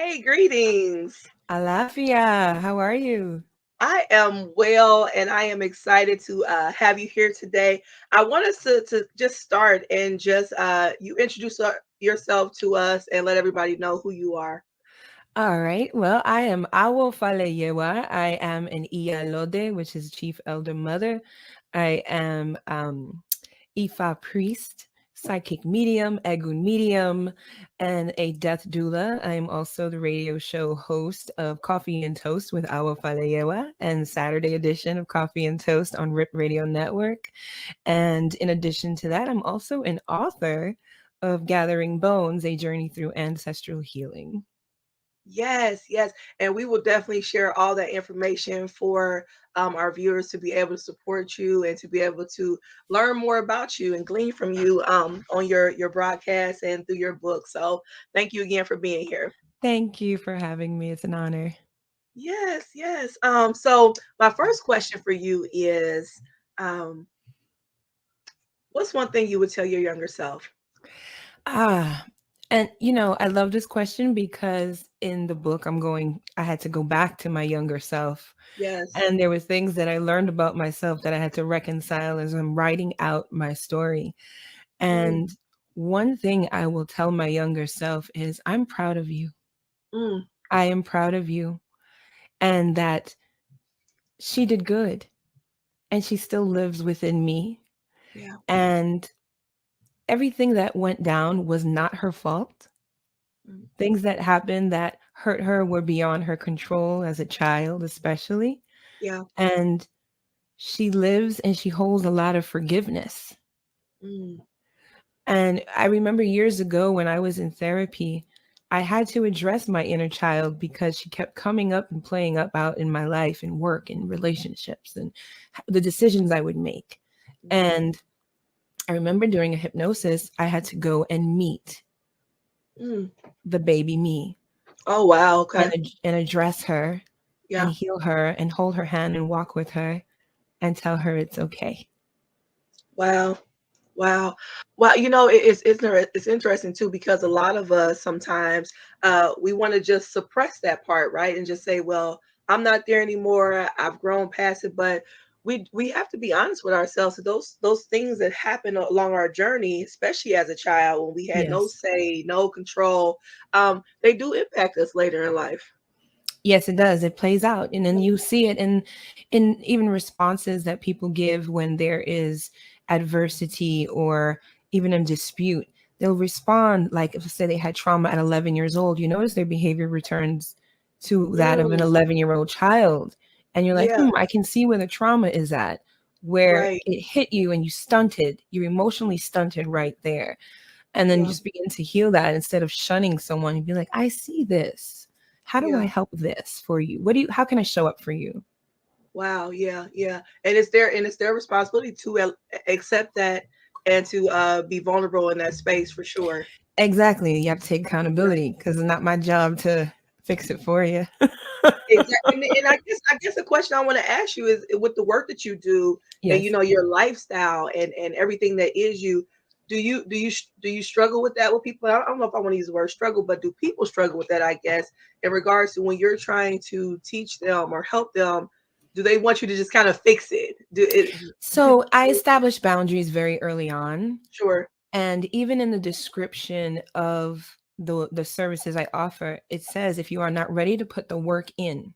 Hey, greetings. Alafia, how are you? I am well, and I am excited to have you here today. I want us to just start and just you introduce yourself to us and let everybody know who you are. All right. Well, I am Awo Faleyewa. I am an Iyalode, which is Chief Elder Mother. I am Ifa priest, psychic medium, Egun medium, and a death doula. I am also the radio show host of Coffee and Toast with Awo Faleyewa and Saturday edition of Coffee and Toast on RIP Radio Network. And in addition to that, I'm also an author of Gathering Bones, a journey through ancestral healing. Yes, yes. And we will definitely share all that information for our viewers to be able to support you and to be able to learn more about you and glean from you on your broadcast and through your book. So thank you again for being here. Thank you for having me. It's an honor. Yes, yes. So my first question for you is, um, what's one thing you would tell your younger self? Ah, and I love this question because in the book I had to go back to my younger self. Yes. And there were things that I learned about myself that I had to reconcile as I'm writing out my story. Mm, And one thing I will tell my younger self is I'm proud of you. mm, I am proud of you. And that she did good and she still lives within me. yeah. And everything that went down was not her fault. Mm, Things that happened that hurt her were beyond her control as a child, especially. yeah. And she lives and she holds a lot of forgiveness. Mm, And I remember years ago when I was in therapy, I had to address my inner child because she kept coming up and playing up out in my life and work and relationships and the decisions I would make. mm, And I remember during a hypnosis, I had to go and meet mm. the baby me Oh wow. Okay. and address her and Yeah. heal her and hold her hand and walk with her and tell her it's okay. Wow. Wow. Well, it's interesting too because a lot of us sometimes we want to just suppress that part, right? And just say, well, I'm not there anymore. I've grown past it, but we have to be honest with ourselves. So those things that happen along our journey, especially as a child when we had no Yes. say, no control, they do impact us later in life. Yes, it does. It plays out. And then you see it in even responses that people give when there is adversity or even a dispute. They'll respond like if say they had trauma at 11 years old, you notice their behavior returns to that of an Mm, 11-year-old child. And you're like, yeah, I can see where the trauma is at, where right. it hit you and you stunted, you're emotionally stunted right there. And then you Yeah, just begin to heal that instead of shunning someone. You'd be like, I see this. How do I yeah. help this for you? How can I show up for you? Wow, yeah, yeah. And it's their responsibility to accept that and to be vulnerable in that space for sure. Exactly. You have to take Yeah. accountability because it's not my job to fix it for you. Exactly. And I guess the question I want to ask you is with the work that you do and Yes. your lifestyle and everything that is you, do you struggle with that with people? I don't know if I want to use the word struggle, but do people struggle with that, I guess, in regards to when you're trying to teach them or help them, do they want you to just kind of fix it? Do So I established boundaries very early on. sure. And even in the description of the services I offer, it says if you are not ready to put the work in,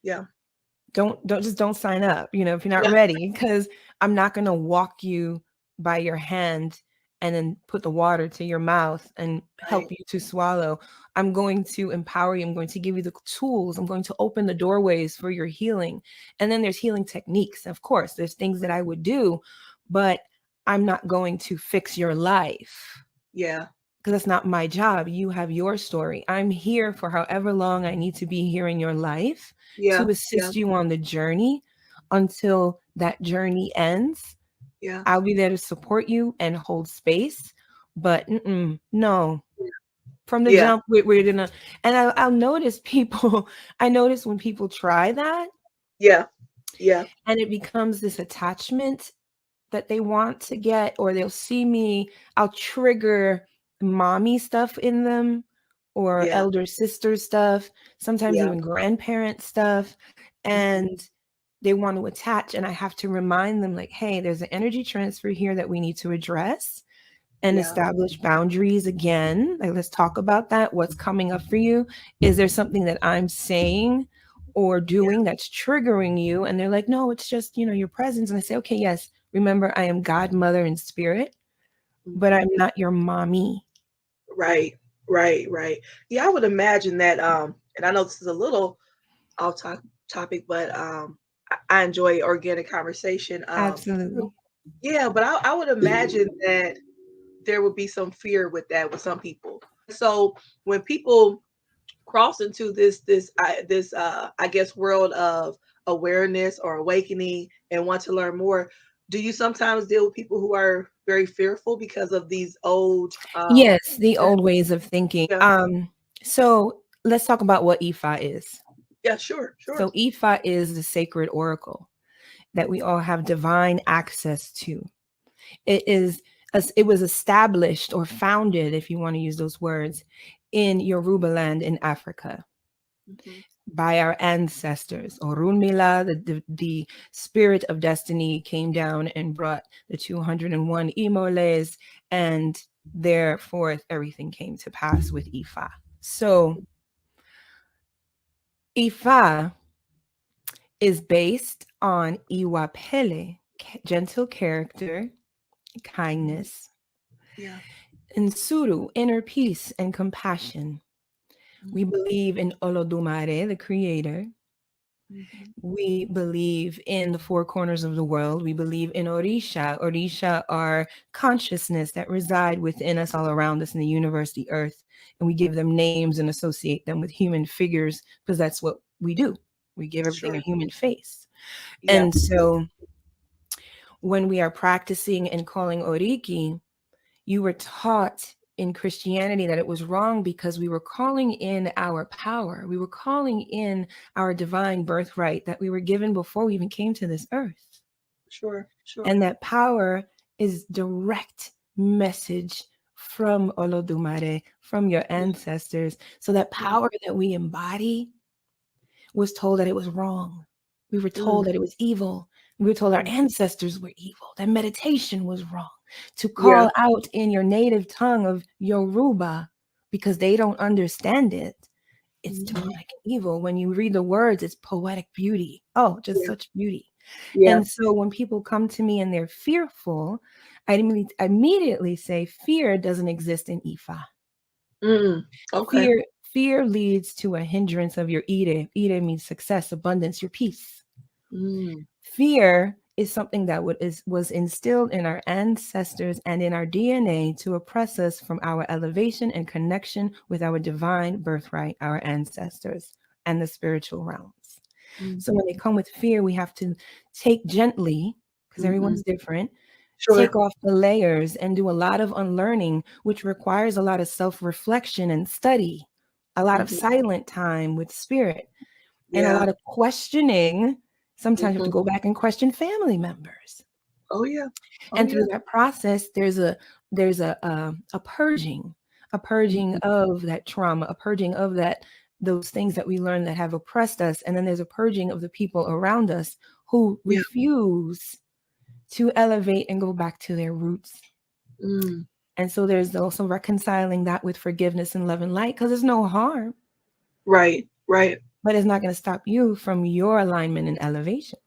Yeah. don't sign up, if you're not Yeah. ready, because I'm not going to walk you by your hand and then put the water to your mouth and help Right. you to swallow. I'm going to empower you. I'm going to give you the tools. I'm going to open the doorways for your healing. And then there's healing techniques. Of course, there's things that I would do, but I'm not going to fix your life Yeah. because that's not my job. You have your story. I'm here for however long I need to be here in your life Yeah. to Yeah. assist you on the journey until that journey ends. Yeah. I'll be there to support you and hold space. But no, from the Yeah. jump, we're gonna, and I'll notice people, I notice when people try that Yeah. Yeah. and it becomes this attachment that they want to get, or they'll see me, I'll trigger mommy stuff in them or Yeah. elder sister stuff, sometimes Yeah. even grandparent stuff. Mhm. And they want to attach. And I have to remind them, like, hey, there's an energy transfer here that we need to address and Yeah. establish boundaries again. Like, let's talk about that. What's coming up for you? Is there something that I'm saying or Yeah. doing that's triggering you? And they're like, no, it's just, your presence. And I say, okay, yes, remember, I am godmother in spirit, but Mhm. I'm not your mommy. Right. Right. Right. Yeah, I would imagine that. And I know this is a little off topic, but I enjoy organic conversation. Absolutely. Yeah, but I would imagine that there would be some fear with that with some people. So when people cross into this I guess world of awareness or awakening and want to learn more, do you sometimes deal with people who are very fearful because of these old Yes, the old ways of thinking. yeah, So let's talk about what Ifa is. yeah, sure, sure. So Ifa is the sacred oracle that we all have divine access to. It is it was established or founded, if you want to use those words, in Yoruba land in Africa Hmm. by our ancestors. Orunmila, the spirit of destiny, came down and brought the 201 Imoles, and therefore everything came to pass with Ifa. So Ifa is based on Iwapele, gentle character, Hmm. kindness, Yeah. and Suru, inner peace and compassion. We Hmm. believe in Olodumare, the creator. Hmm. We believe in the four corners of the world. We believe in Orisha. Orisha are consciousness that reside within us, all around us in the universe, the earth. And we give them names and associate them with human figures because that's what we do. We give everything a Sure. human face. Yeah. And so when we are practicing and calling Oriki, you were taught in Christianity that it was wrong because we were calling in our power. We were calling in our divine birthright that we were given before we even came to this earth. Sure. Sure. And that power is direct message from Olodumare, from your Yeah. ancestors. So that Yeah. power that we embody was told that it was wrong. We were Mm. told that it was evil. We were told our Mm. ancestors were evil, that meditation was wrong. To Yeah. call out in your native tongue of Yoruba because they don't understand it, it's Hmm. demonic and evil. When you read the words, it's poetic beauty. Oh, just Yeah. such beauty. Yeah. And so when people come to me and they're fearful, I immediately say fear doesn't exist in Ifa. Mm. Okay. Fear leads to a hindrance of your ire. Ire means success, abundance, your peace. Mm. Fear is something that was instilled in our ancestors and in our DNA to oppress us from our elevation and connection with our divine birthright, our ancestors, and the spiritual realms. So Hmm. when they come with fear, we have to take gently, because Hmm. everyone's different, take Sure. off the layers and do a lot of unlearning, which requires a lot of self reflection and study, a lot of Hmm. silent time with spirit, and a Yeah. lot of questioning. Sometimes you have to Hmm. go back and question family members. Oh yeah. Oh And through yeah. that process, there's a purging, a purging Mhm. of that trauma, a purging of those things that we learned that have oppressed us. And then there's a purging of the people around us who Yeah. refuse to elevate and go back to their roots. Mm. And so there's also reconciling that with forgiveness and love and light because there's no harm, Right. Right. but it's not going to stop you from your alignment and elevation.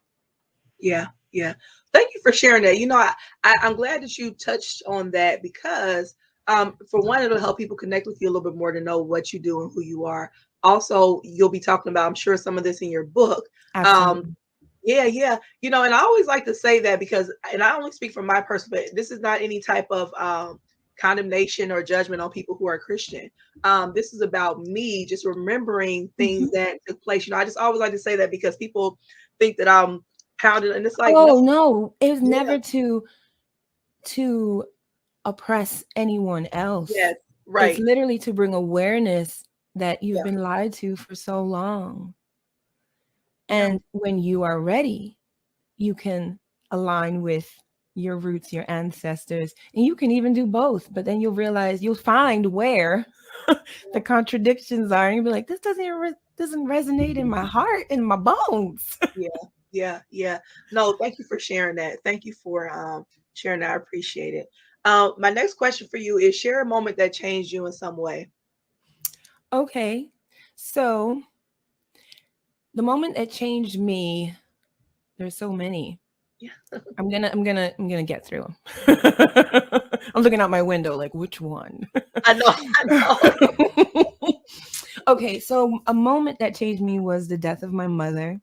Yeah. Yeah. Thank you for sharing that. I'm glad that you touched on that because for one, it'll help people connect with you a little bit more to know what you do and who you are. Also, you'll be talking about, I'm sure, some of this in your book. Um, Absolutely. Yeah, yeah. And I always like to say that because, and I only speak from my perspective, this is not any type of condemnation or judgment on people who are Christian. This is about me just remembering things Mhm. that took place. I just always like to say that because people think that I'm pounding, and it's like, no, Oh no, it's yeah, never to oppress anyone else. yes, It's right, literally to bring awareness that you've yeah, been lied to for so long. yeah, And when you are ready, you can align with your roots, your ancestors, and you can even do both. But then you'll realize you'll find where. the contradictions are, and you'll be like, this doesn't resonate in my heart, in my bones. Yeah, yeah, yeah. No, thank you for sharing that. Thank you for sharing that. I appreciate it. My next question for you is share a moment that changed you in some way. Okay, so the moment that changed me, there's so many. Yeah, I'm gonna get through them. I'm looking out my window, like which one? I know, I know. Okay, so a moment that changed me was the death of my mother.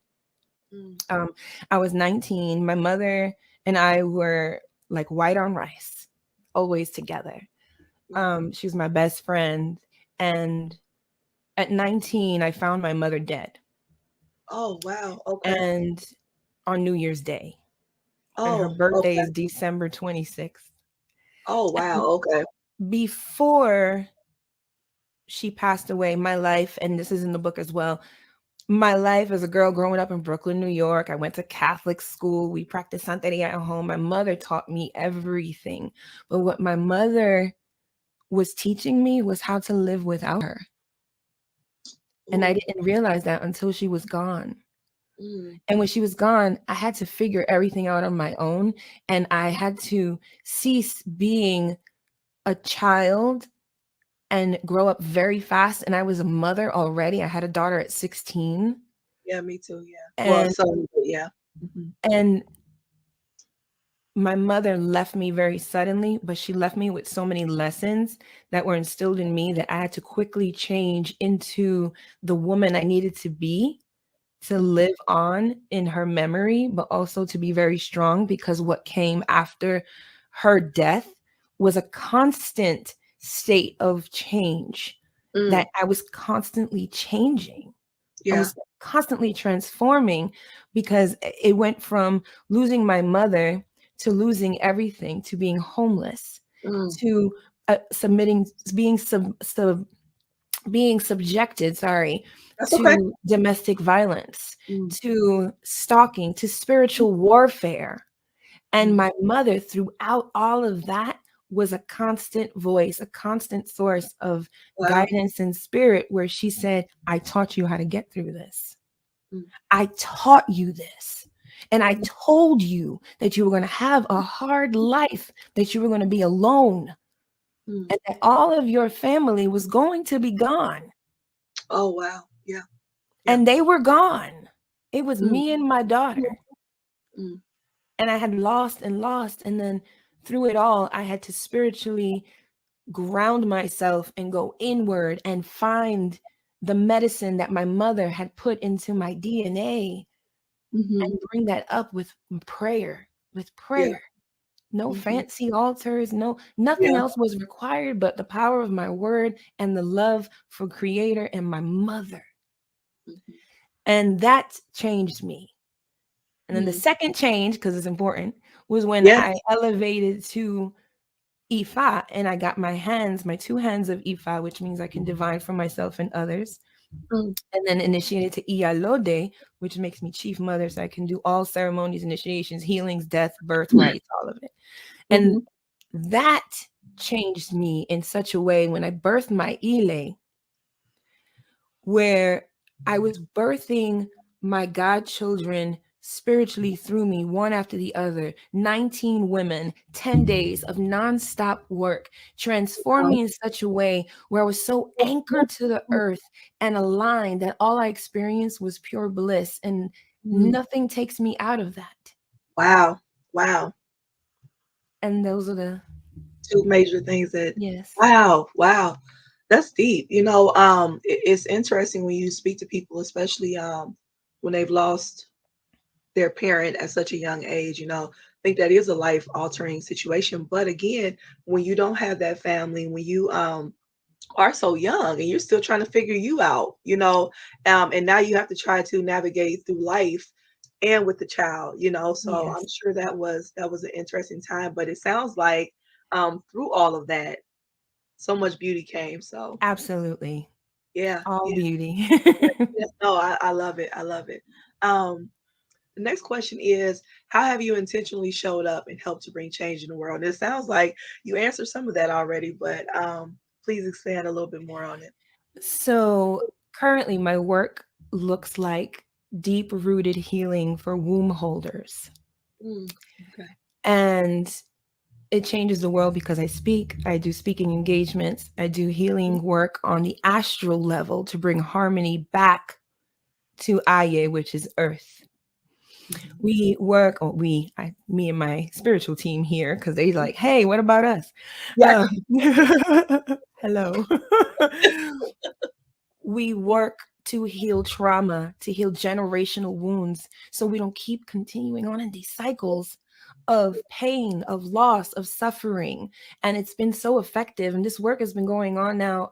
Mm, Um, I was 19. My mother and I were like white on rice, always together. mm. She was my best friend, and at 19, I found my mother dead, Oh, wow. Okay. and on New Year's Day, and her Oh, birthday okay. is December 26th. Oh, wow. And Okay. before she passed away, my life, and this is in the book as well, my life as a girl growing up in Brooklyn, New York. I went to Catholic school. We practiced Santeria at home. My mother taught me everything. But what my mother was teaching me was how to live without her. And I Ooh. didn't realize that until she was gone. Mm, And when she was gone, I had to figure everything out on my own. And I had to cease being a child and grow up very fast. And I was a mother already. I had a daughter at 16. yeah, me too. Yeah. Well, And so yeah. Hmm. and my mother left me very suddenly, but she left me with so many lessons that were instilled in me that I had to quickly change into the woman I needed to be to Hmm. live on in her memory, but also to be very strong because what came after her death was a constant state of change Mm, that I was constantly changing. I yeah. was constantly transforming because it went from losing my mother to losing everything to being homeless Mm, to submitting being being subjected, sorry, that's okay. to domestic violence, Mm, to stalking, to spiritual warfare. And mm. my mother, throughout all of that, was a constant voice, a constant source of Wow. guidance and spirit where she said, I taught you how to get through this. Mm, I taught you this. And I mhm, told you that you were going to have a hard life, that you were going to be alone, mm. and that all of your family was going to be gone. Oh, wow. Yeah. Yeah. And they were gone. It was Mm, me and my daughter. mm, And I had lost and lost. And then through it all, I had to spiritually ground myself and go inward and find the medicine that my mother had put into my DNA mhm. and bring that up with Yeah. prayer. No Mhm. fancy altars, nothing Yeah. else was required but the power of my word and the love for creator and my mother. Mhm. And that changed me. And then the Mm. second change, because it's important, was when Yes. I elevated to Ifa and I got my two hands of Ifa, which means I can divine for myself and others. Mm, And then initiated to Iyalode, which makes me chief mother, so I can do all ceremonies, initiations, healings, death, birth, rights, all of it. And mhm. that changed me in such a way when I birthed my Ile, where I was birthing my godchildren spiritually through me, one after the other. 19 women, 10 days of nonstop work, transformed Wow. me in such a way where I was so anchored to the earth and aligned that all I experienced was pure bliss, and Mhm. nothing takes me out of that. Wow. Wow. And those are the, Two major things that yes, wow, wow. That's deep. It's interesting when you speak to people, especially when they've lost their parent at such a young age, I think that is a life altering situation. But again, when you don't have that family, when you are so young and you're still trying to figure you out, and now you have to try to navigate through life and with the child, so I'm yes, sure that was an interesting time, but it sounds like through all of that so much beauty came. So absolutely. yeah, All yeah, beauty. yeah. No, I love it. I love it. um the next question is, how have you intentionally showed up and helped to bring change in the world? And it sounds like you answered some of that already, but Please expand a little bit more on it. So currently, my work looks like deep rooted healing for womb holders. Mm, okay. And it changes the world because I do speaking engagements, I do healing work on the astral level to bring harmony back to Aye, which is earth. Mhm. We work, or me and my spiritual team here, because they like, hey, what about us? Yeah. Um, hello. We work to heal trauma, to heal generational wounds, so we don't keep continuing on in these cycles of pain, of loss, of suffering. And it's been so effective. And this work has been going on now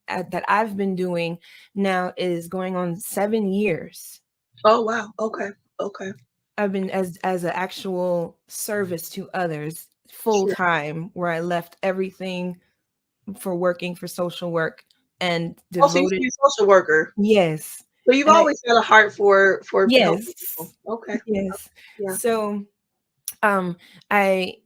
that I've been doing now is going on 7 years. Oh wow. Okay. Okay. I've been as an actual service to others full Sure. time, where I left everything for working for social work and Oh, so you used to devoted. be a social worker. Yes. So you've And I always had a heart for helping yes. people. Okay. Yes. Yeah. So um I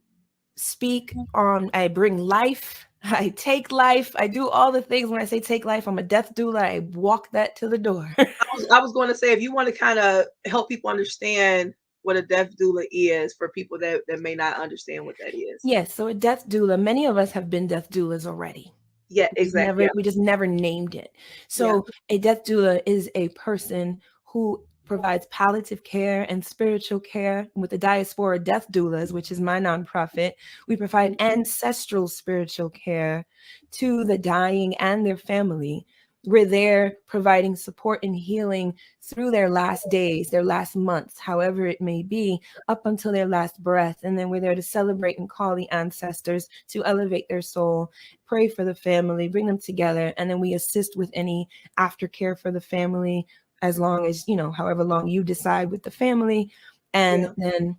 speak on, I bring life, I take life, I do all the things. When I say take life, I'm a death doula. I walk that to the door. I was going to say, if you want to kind of help people understand what a death doula is for people that may not understand what that is. Yes, so a death doula, many of us have been death doulas already. Yeah, exactly. Yeah. We just never named it. Yeah. So a death doula is a person who provides palliative care and spiritual care. With the Diaspora Death Doulas, which is my nonprofit, we provide Mhm. ancestral spiritual care to the dying and their family. We're there providing support and healing through their last days, their last months, however it may be, up until their last breath. And then we're there to celebrate and call the ancestors to elevate their soul, pray for the family, bring them together, and then we assist with any aftercare for the family, as long as, however long you decide with the family. And Yeah. then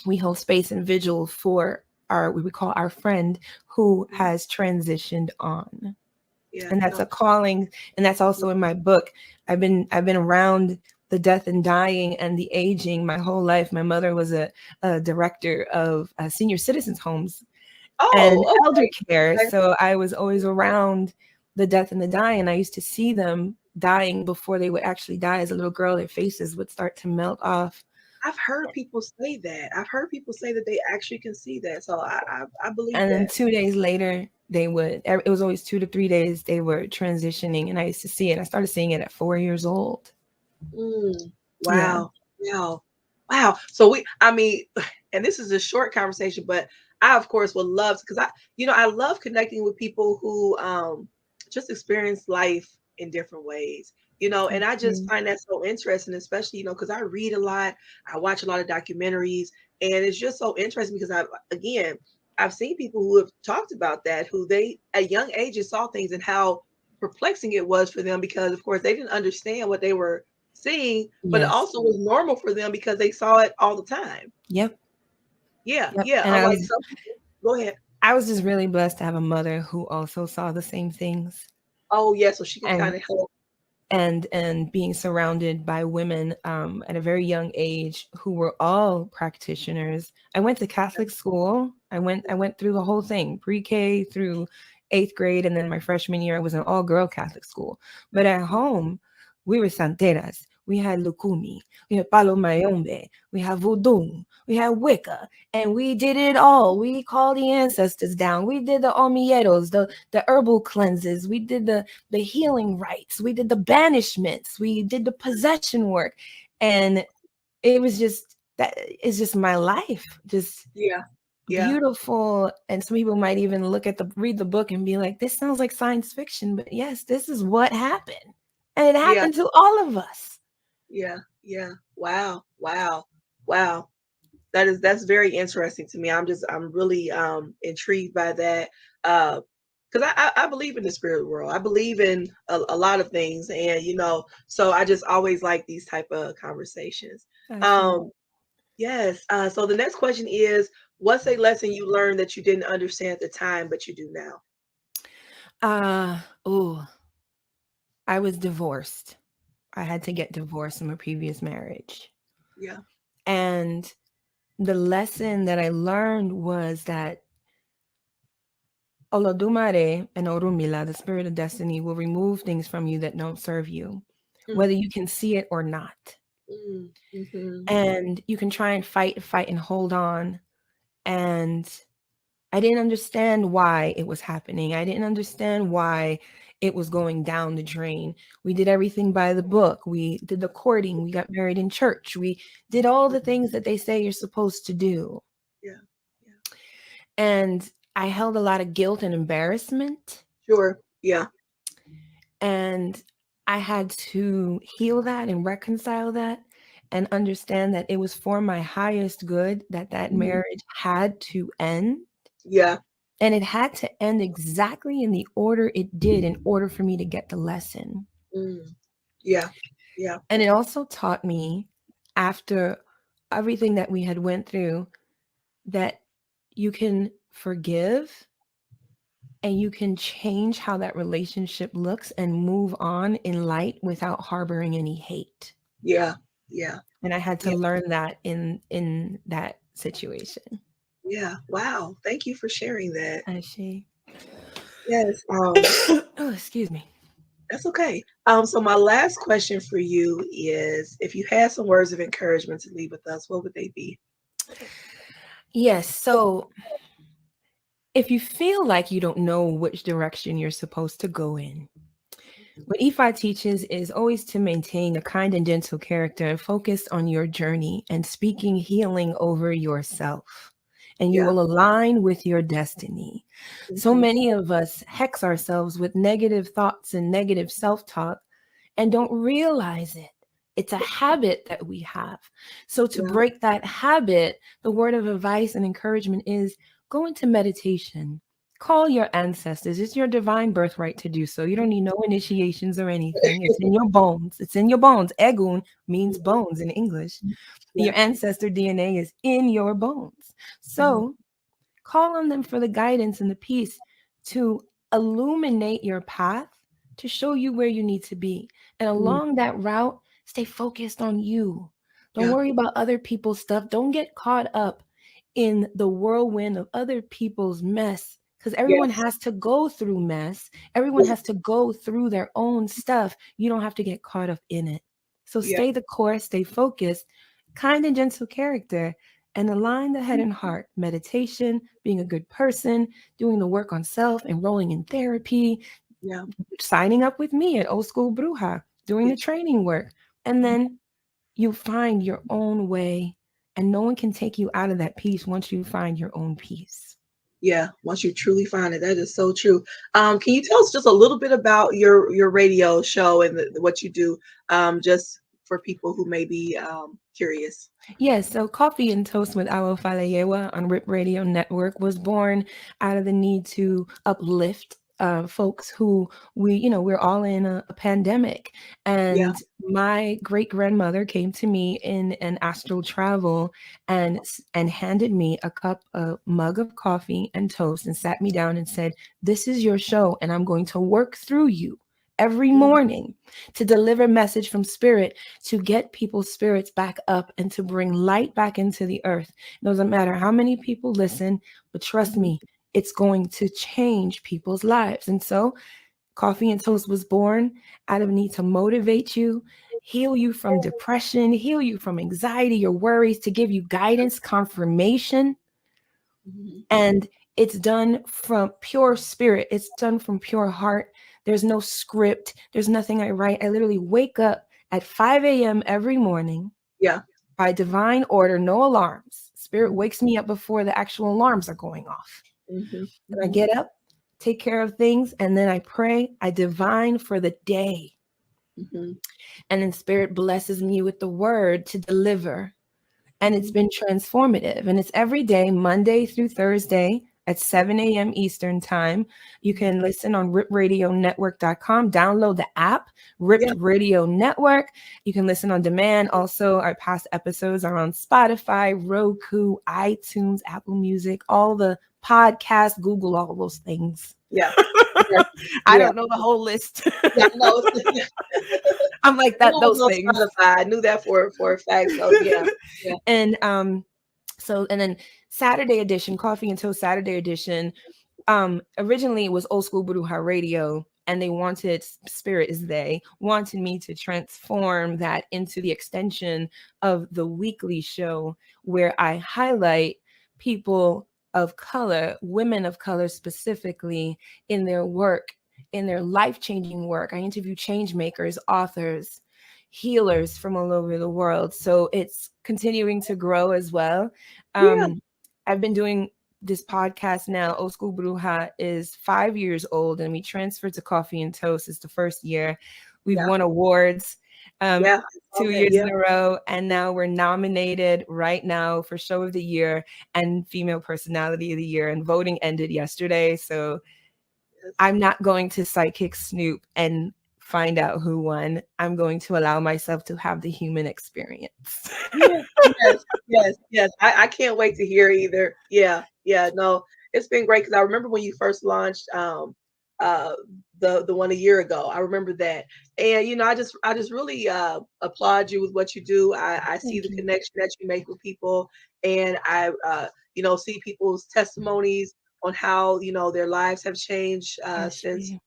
we hold space and vigil for our, what we call our friend who Mhm. has transitioned on. Yeah. And that's No. a calling, and that's also in my book. I've been around the death and dying and the aging my whole life. My mother was a director of senior citizens homes and Oh, elder okay. care. Okay. So I was always around the death and the dying. I used to see them dying before they would actually die. As a little girl, their faces would start to melt off. I've heard people say that. I've heard people say that they actually can see that. So I believe And then that. 2 days later, it was always 2 to 3 days, they were transitioning. And I used to see it. I started seeing it at 4 years old. Mm, Yeah. wow. Wow. Wow. So I mean, and this is a short conversation, but I of course would love because I love connecting with people who just experience life in different ways. And Thank I just you. find that so interesting, especially, because I read a lot, I watch a lot of documentaries, and it's just so interesting because I've seen people who have talked about that, who they at young ages saw things and how perplexing it was for them because of course they didn't understand what they were seeing, but it Yes. also was normal for them because they saw it all the time. Yep. Yeah, Yep. yeah. And Unlike some people. Go ahead. I was just really blessed to have a mother who also saw the same things. Oh, yeah. So she can And kind of help. being surrounded by women at a very young age who were all practitioners. I went to Catholic school. I went through the whole thing, pre-K through 8th grade, and then my freshman year I was an all-girl Catholic school. But at home, we were santeras. We had lukumi, we had palo mayombe, we had voodoo, we had Wicca, and we did it all. We called the ancestors down. We did the omieros, the herbal cleanses. We did the healing rites. We did the banishments. We did the possession work. And it was just that is just my life. Just Yeah, yeah, beautiful. And some people might even read the book and be like, this sounds like science fiction. But yes, this is what happened. And it yeah, happened to all of us. yeah, yeah. Wow, wow, wow. That's very interesting to me. I'm really intrigued by that. Because I believe in the spirit world. I believe in a lot of things, and so I just always like these type of conversations. Ashe. Um, Yes. So the next question is, what's a lesson you learned that you didn't understand at the time, but you do now? Oh, I was divorced. I had to get divorced from a previous marriage. Yeah. And the lesson that I learned was that Olodumare and Orumila, the spirit of destiny, will remove things from you that don't serve you, Mm, whether you can see it or not. mm, mhm, And you can try and fight and hold on. And I didn't understand why it was happening. I didn't understand why it was going down the drain. We did everything by the book. We did the courting. We got married in church. We did all the things that they say you're supposed to do. yeah, yeah. And I held a lot of guilt and embarrassment. Sure. Yeah. And I had to heal that and reconcile that and understand that it was for my highest good that that Mhm. marriage had to end. Yeah. And it had to end exactly in the order it did in order for me to get the lesson. Mm, yeah. Yeah. And it also taught me, after everything that we had went through, that you can forgive and you can change how that relationship looks and move on in light without harboring any hate. Yeah. Yeah. And I had to Yeah. learn that in that situation. Yeah. Wow. Thank you for sharing that. She Yes. oh, excuse me. That's okay. So my last question for you is, if you had some words of encouragement to leave with us, what would they be? Yes, so if you feel like you don't know which direction you're supposed to go in, what EFI teaches is always to maintain a kind and gentle character and focus on your journey and speaking healing over yourself. And you Yeah. will align with your destiny. So Hmm. many of us hex ourselves with negative thoughts and negative self talk and don't realize it. It's a habit that we have. So, to Yeah. break that habit, the word of advice and encouragement is go into meditation. Call your ancestors. It's your divine birthright to do so. You don't need no initiations or anything. It's in your bones. It's in your bones. Egun means bones in English. Yeah. Your ancestor DNA is in your bones. Hmm. So, call on them for the guidance and the peace to illuminate your path, to show you where you need to be. And Hmm. along that route, stay focused on you. Don't Yeah. worry about other people's stuff. Don't get caught up in the whirlwind of other people's mess, because everyone Yes. has to go through mess. Everyone has Yes. to go through their own stuff. You don't have to get caught up in it. So Yeah. stay the course, stay focused, kind and gentle character, and align the head and heart. Meditation, being a good person, doing the work on self, enrolling in therapy, Yeah. signing up with me at Old School Bruja, doing Yeah. the training work. And then you find your own way, and no one can take you out of that peace once you find your own peace. Yeah. Once you truly find it, that is so true. Can you tell us just a little bit about your radio show and what you do, just for people who may be curious? Yes, so Coffee and Toast with Awo Faleyewa on RIP Radio Network was born out of the need to uplift folks who we're all in a pandemic. Yeah. And my great grandmother came to me in an astral travel and handed me a mug of coffee and toast and sat me down and said, "This is your show, and I'm going to work through you every Mm, morning to deliver message from spirit to get people's spirits back up and to bring light back into the earth. It doesn't matter how many people listen, but trust mhm. me, it's going to change people's lives." And so Coffee and Toast was born out of a need to motivate you, heal you from depression, heal you from anxiety, your worries, to give you guidance, confirmation. Mhm. And it's done from pure spirit. It's done from pure heart. There's no script. There's nothing I write. I literally wake up at 5 a.m. every morning Yeah. by divine order, no alarms. Spirit Mhm. wakes me up before the actual alarms are going off. Mhm. And I Mhm. get up, take care of things, and then I pray. I divine for the day. Mhm. And then Spirit blesses me with the word to deliver. And it's Mhm. been transformative. And it's every day, Monday through Thursday at 7 a.m. Eastern Time. You Mhm. can listen on ripradionetwork.com, download the app, Ripped Yeah. Radio Network. You can listen on demand. Also, our past episodes are on Spotify, Roku, iTunes, Apple Music, all the podcasts, Google, all those things. Yeah. Yeah. I Yeah. don't know the whole list. Yeah. No. Yeah. I'm like I that, know it those was on things. Spotify. I knew that for a fact. So yeah. Yeah. And so, and then Saturday edition, Coffee and Toast Saturday edition, Originally it was Old School Bruja Radio, and they wanted, Spirit is they wanted me to transform that into the extension of the weekly show, where I highlight people of color, women of color specifically, in their work, in their life-changing work. I interview change makers, authors, healers from all over the world. So it's continuing to grow as well. Yeah, um I've been doing this podcast now. Old School Bruja is 5 years old, and we transferred to Coffee and Toast. It's the first year. We've yeah, won awards um, yeah. I saw two that. years Yeah, in a row, and now we're nominated right now for Show of the Year and Female Personality of the Year. And voting ended yesterday, so yes. I'm not going to psychic snoop and find out who won. I'm going to allow myself to have the human experience. Yeah, yes, yes, yes. I can't wait to hear either. Yeah, yeah. No, it's been great because I remember when you first launched uh the one a year ago. I remember that. And I just really applaud you with what you do. I see Thank the you. connection that you make with people, and I see people's testimonies on how, their lives have changed since, Ashley.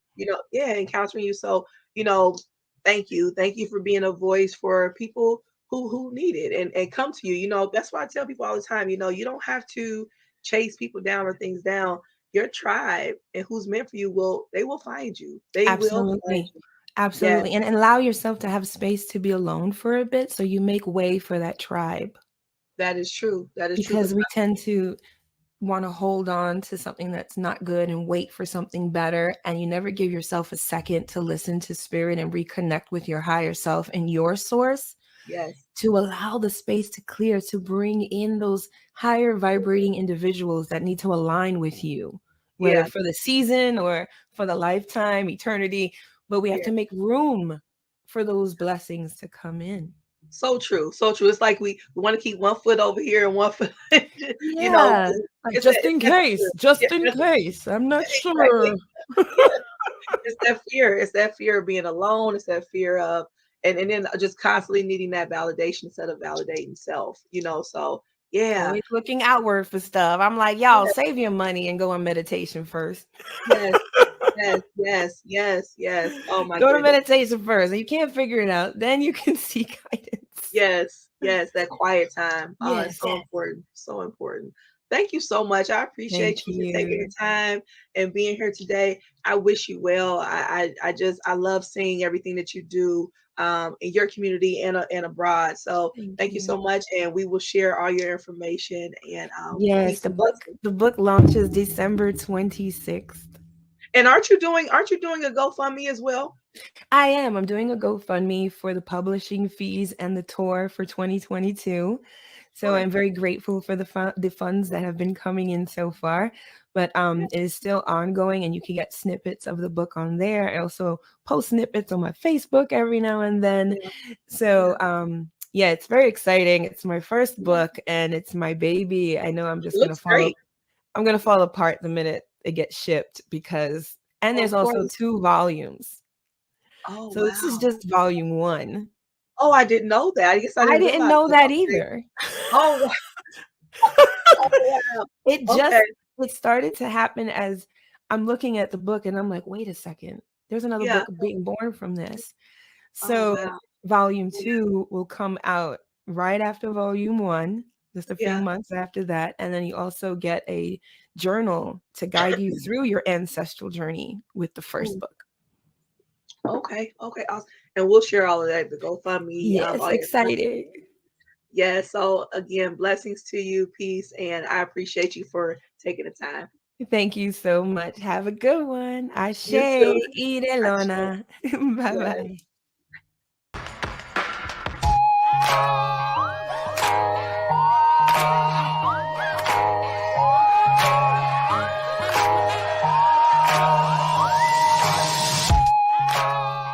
yeah, encountering you. So, you know, thank you. Thank you for being a voice for people who need it and come to you. That's why I tell people all the time, you don't have to chase people down or things down. Your tribe and who's meant for you will find you. They will find Absolutely. you. Yes, Absolutely. And allow yourself to have space to be alone for a bit so you make way for that tribe. that is true. That is true. Because Because we tend to want to hold on to something that's not good and wait for something better. And you never give yourself a second to listen to spirit and reconnect with your higher self and your source, yes, to allow the space to clear, to bring in those higher vibrating individuals that need to align with you, whether yeah, for the season or for the lifetime, eternity. But we have yeah. to make room for those blessings to come in. So true, so true. It's like we want to keep one foot over here and one foot, you know. Yeah. Like, It's that just it's in that fear. case, Yeah, just in case. I'm not exactly. sure. Yeah. It's that fear. It's that fear of being alone. It's that fear of and then just constantly needing that validation instead of validating self. So yeah, Always looking outward for stuff. I'm like, y'all, yeah, save your money and go on meditation first. yes, yes, yes, yes, yes. Oh my Go to goodness. meditation first. And you can't figure it out, then you can seek guidance. Yes, yes, that quiet time. It's Yes. so important. So important. Thank you so much. I appreciate Thank you for taking the you. time and being here today. I wish you well. I love seeing everything that you do in your community and abroad. So Thank thank you you. so much, and we will share all your information and Yes, peace the and book blessings. the book launches December 26th. And aren't you doing a GoFundMe as well? I am. I'm doing a GoFundMe for the publishing fees and the tour for 2022. So Okay. I'm very grateful for the funds that have been coming in so far. But Yeah, it is still ongoing, and you can get snippets of the book on there. I also post snippets on my Facebook every now and then. yeah, yeah, So yeah, it's very exciting. It's my first yeah. book, and it's my baby. I know I'm It just gonna looks follow. great. I'm gonna fall apart the minute it gets shipped, because and Oh, there's of also course. 2 volumes. Oh, So this is wow. just volume 1. Oh, I didn't know that. I guess I I didn't didn't realize know that. that Okay. either. Oh, wow. Oh, wow. It Okay. just it started to happen as I'm looking at the book and I'm like, "Wait a second. There's another Yeah. book being born from this." Oh, So wow. volume Yeah. 2 will come out right after volume 1, just a few Yeah. months after that, and then you also get a journal to guide you through your ancestral journey with the first Mm. book. Okay. Okay. Awesome. And we'll share all of that, the GoFundMe, Yes, all your information. exciting. Yeah. So again, blessings to you, peace, and I appreciate you for taking the time. Thank you so much. Have a good one. Ashe, You too. I Irelona. yes. Bye-bye.